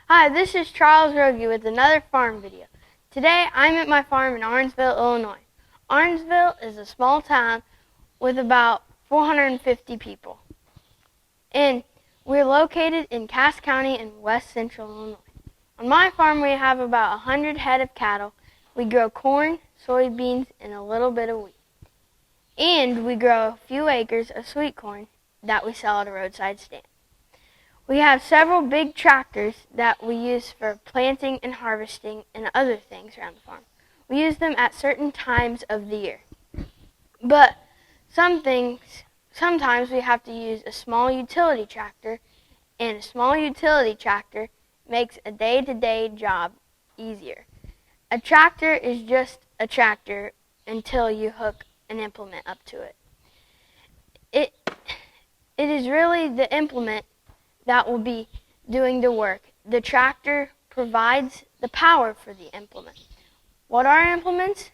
Hi, this is Charles Rogie with another farm video. Today I'm at my farm in Orangeville, Illinois. Orangeville is a small town with about 450 people. And we're located in Cass County in west central Illinois. On my farm we have about 100 head of cattle. We grow corn, soybeans, and a little bit of wheat. And we grow a few acres of sweet corn that we sell at a roadside stand. We have several big tractors that we use for planting and harvesting and other things around the farm. We use them at certain times of the year. But sometimes we have to use a small utility tractor, and a small utility tractor makes a day-to-day job easier. A tractor is just a tractor until you hook an implement up to it. It is really the implement that will be doing the work. The tractor provides the power for the implement. What are implements?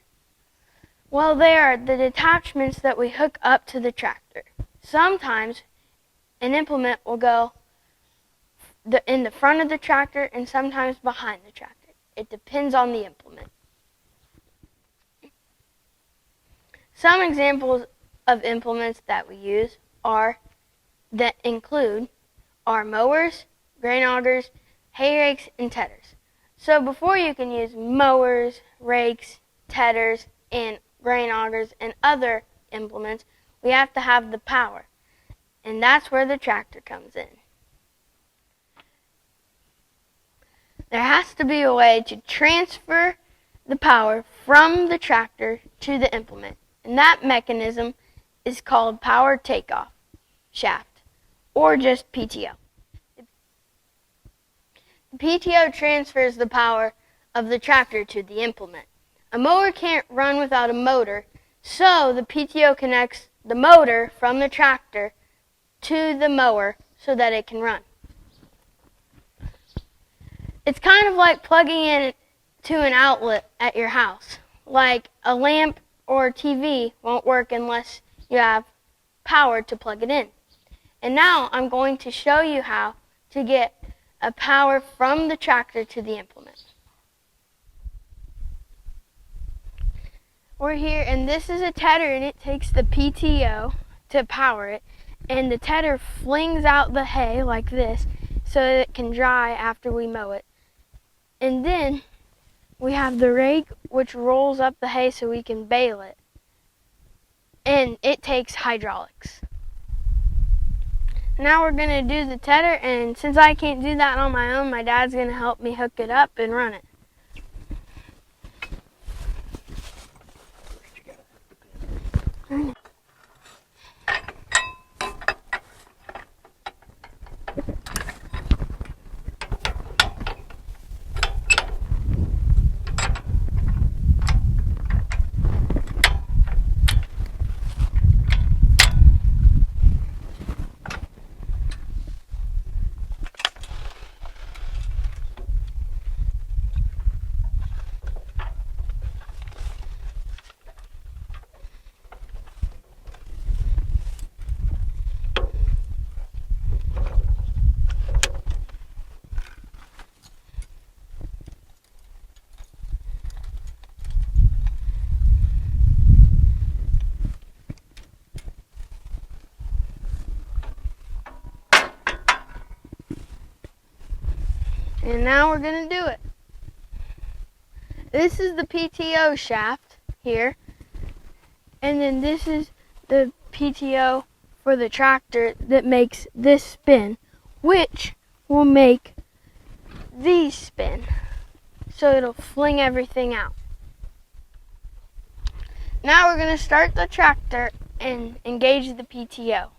Well, they are the attachments that we hook up to the tractor. Sometimes an implement will go in the front of the tractor and sometimes behind the tractor. It depends on the implement. Some examples of implements that we use include are mowers, grain augers, hay rakes, and tedders. So before you can use mowers, rakes, tedders, and grain augers and other implements, we have to have the power. And that's where the tractor comes in. There has to be a way to transfer the power from the tractor to the implement. And that mechanism is called power takeoff shaft, or just PTO. The PTO transfers the power of the tractor to the implement. A mower can't run without a motor, so the PTO connects the motor from the tractor to the mower so that it can run. It's kind of like plugging in to an outlet at your house. Like a lamp or a TV won't work unless you have power to plug it in. And now I'm going to show you how to get a power from the tractor to the implement. We're here, and this is a tedder, and it takes the PTO to power it. And the tedder flings out the hay like this so that it can dry after we mow it. And then we have the rake, which rolls up the hay so we can bale it. And it takes hydraulics. Now we're going to do the tedder, and since I can't do that on my own, my dad's going to help me hook it up and run it. And now we're going to do it. This is the PTO shaft here. And then this is the PTO for the tractor that makes this spin, which will make these spin. So it'll fling everything out. Now we're going to start the tractor and engage the PTO.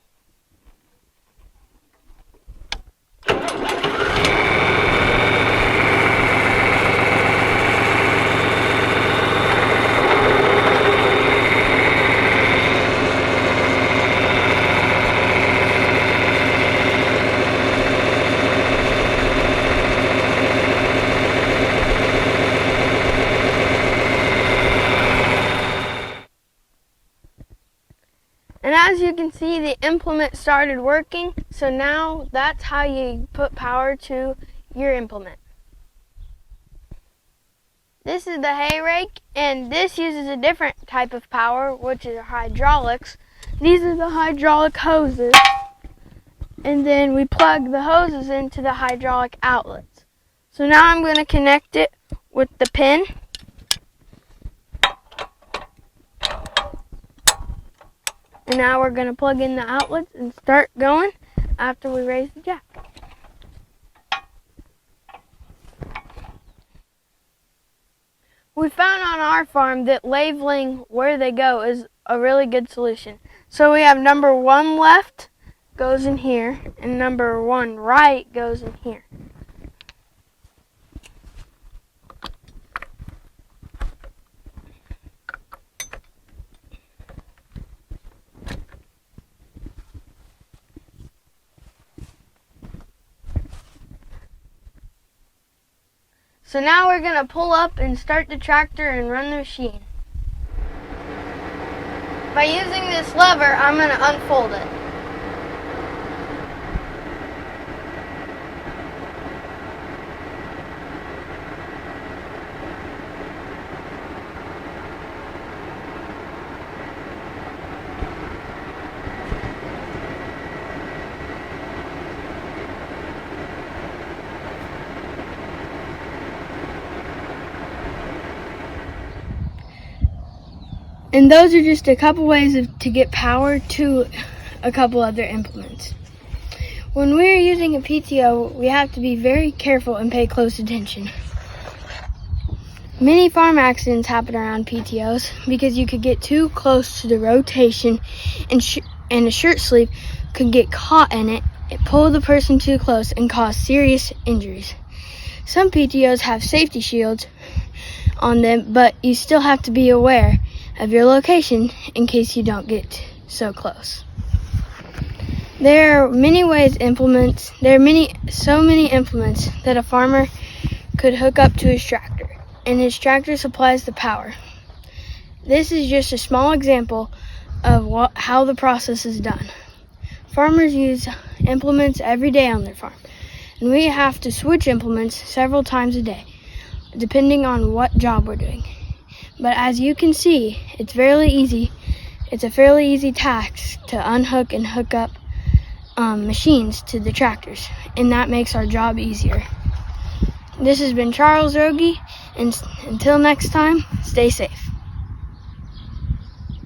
And as you can see, the implement started working, so now that's how you put power to your implement. This is the hay rake, and this uses a different type of power, which is hydraulics. These are the hydraulic hoses, and then we plug the hoses into the hydraulic outlets. So now I'm going to connect it with the pin. And now we're going to plug in the outlets and start going after we raise the jack. We found on our farm that labeling where they go is a really good solution. So we have number 1 left goes in here, and number 1 right goes in here. So now we're going to pull up and start the tractor and run the machine. By using this lever, I'm going to unfold it. And those are just a couple ways to get power to a couple other implements. When we're using a PTO, we have to be very careful and pay close attention. Many farm accidents happen around PTOs because you could get too close to the rotation and a shirt sleeve could get caught in it, pull the person too close, and cause serious injuries. Some PTOs have safety shields on them, but you still have to be aware of your location in case you don't get so close. There are many implements that a farmer could hook up to his tractor, and his tractor supplies the power. This is just a small example of how the process is done. Farmers use implements every day on their farm, and we have to switch implements several times a day, depending on what job we're doing. But as you can see, it's fairly easy. It's a fairly easy task to unhook and hook up machines to the tractors, and that makes our job easier. This has been Charles Rogie, and until next time, stay safe.